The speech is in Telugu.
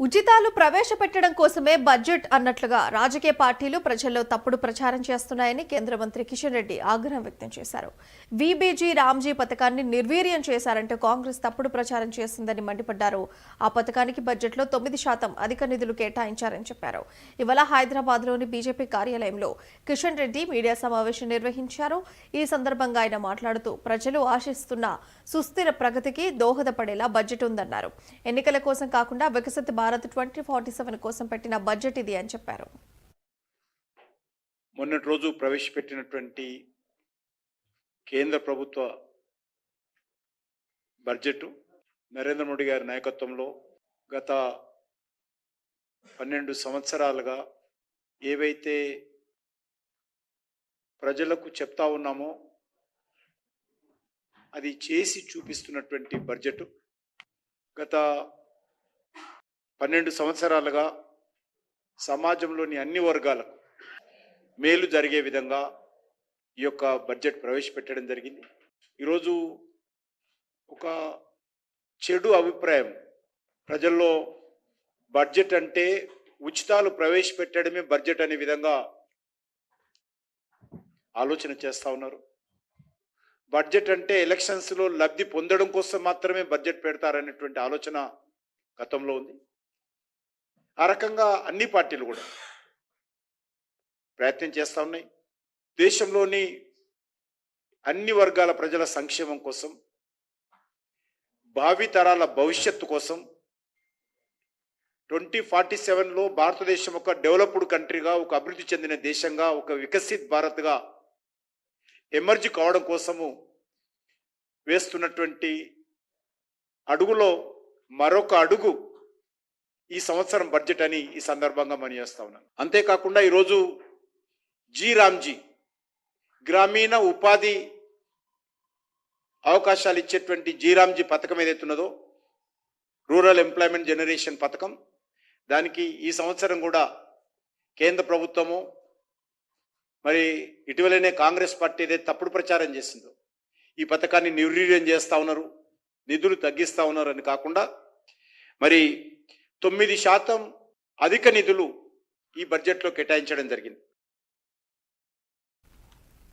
ఉచితాలు ప్రవేశపెట్టడం కోసమే బడ్జెట్ అన్నట్లుగా రాజకీయ పార్టీలు ప్రజల్లో తప్పుడు ప్రచారం చేస్తున్నాయని కేంద్ర మంత్రి కిషన్ రెడ్డి ఆగ్రహం వ్యక్తం చేశారు. వీబీజీ రామ్జీ పథకాన్ని నిర్వీర్యం చేశారంటూ కాంగ్రెస్ తప్పుడు ప్రచారం చేసిందని మండిపడ్డారు. ఆ పథకానికి బడ్జెట్లో 9% అధిక నిధులు కేటాయించారని చెప్పారు. ఇవాళ హైదరాబాద్లోని బీజేపీ కార్యాలయంలో కిషన్ రెడ్డి మీడియా సమావేశం నిర్వహించారు. ఈ సందర్భంగా ఆయన మాట్లాడుతూ ప్రజలు ఆశిస్తున్న సుస్థిర ప్రగతికి దోహదపడేలా బడ్జెట్ ఉందన్నారు. ఎన్నికల కోసం కాకుండా వికసిత భారత్ 2047 కోసం పెట్టిన బడ్జెట్ ఇది అని చెప్పారు. మొన్నటి రోజు ప్రవేశపెట్టినటువంటి కేంద్ర ప్రభుత్వ బడ్జెట్ నరేంద్ర మోడీ గారి నాయకత్వంలో గత 12 సంవత్సరాలుగా ఏవైతే ప్రజలకు చెప్తా ఉన్నామో అది చేసి చూపిస్తున్నటువంటి బడ్జెట్. గత 12 సంవత్సరాలుగా సమాజంలోని అన్ని వర్గాలకు మేలు జరిగే విధంగా ఈ యొక్క బడ్జెట్ ప్రవేశపెట్టడం జరిగింది. ఈరోజు ఒక చెడు అభిప్రాయం ప్రజల్లో బడ్జెట్ అంటే ఉచితాలు ప్రవేశపెట్టడమే బడ్జెట్ అనే విధంగా ఆలోచన చేస్తూ ఉన్నారు. బడ్జెట్ అంటే ఎలక్షన్స్లో లబ్ధి పొందడం కోసం మాత్రమే బడ్జెట్ పెడతారనేటువంటి ఆలోచన గతంలో ఉంది. ఆ రకంగా అన్ని పార్టీలు కూడా ప్రయత్నం చేస్తూ ఉన్నాయి. దేశంలోని అన్ని వర్గాల ప్రజల సంక్షేమం కోసం, భావితరాల భవిష్యత్తు కోసం 2047లో భారతదేశం ఒక డెవలప్డ్ కంట్రీగా, ఒక అభివృద్ధి చెందిన దేశంగా, ఒక వికసిత్ భారత్గా ఎమర్జ్ కావడం కోసము వేస్తున్నటువంటి అడుగులో మరొక అడుగు ఈ సంవత్సరం బడ్జెట్ అని ఈ సందర్భంగా మనం చేస్తా ఉన్నాను. అంతేకాకుండా ఈరోజు రామ్జీ గ్రామీణ ఉపాధి అవకాశాలు ఇచ్చేటువంటి రామ్జీ పథకం ఏదైతున్నదో, రూరల్ ఎంప్లాయ్మెంట్ జనరేషన్ పథకం, దానికి ఈ సంవత్సరం కూడా కేంద్ర ప్రభుత్వము మరి ఇటీవలనే కాంగ్రెస్ పార్టీ ఏదైతే తప్పుడు ప్రచారం చేసిందో ఈ పథకాన్ని నిర్వీర్యం చేస్తూ ఉన్నారు, నిధులు తగ్గిస్తూ ఉన్నారు అని కాకుండా మరి 9% అధిక నిధులు ఈ బడ్జెట్లో కేటాయించడం జరిగింది.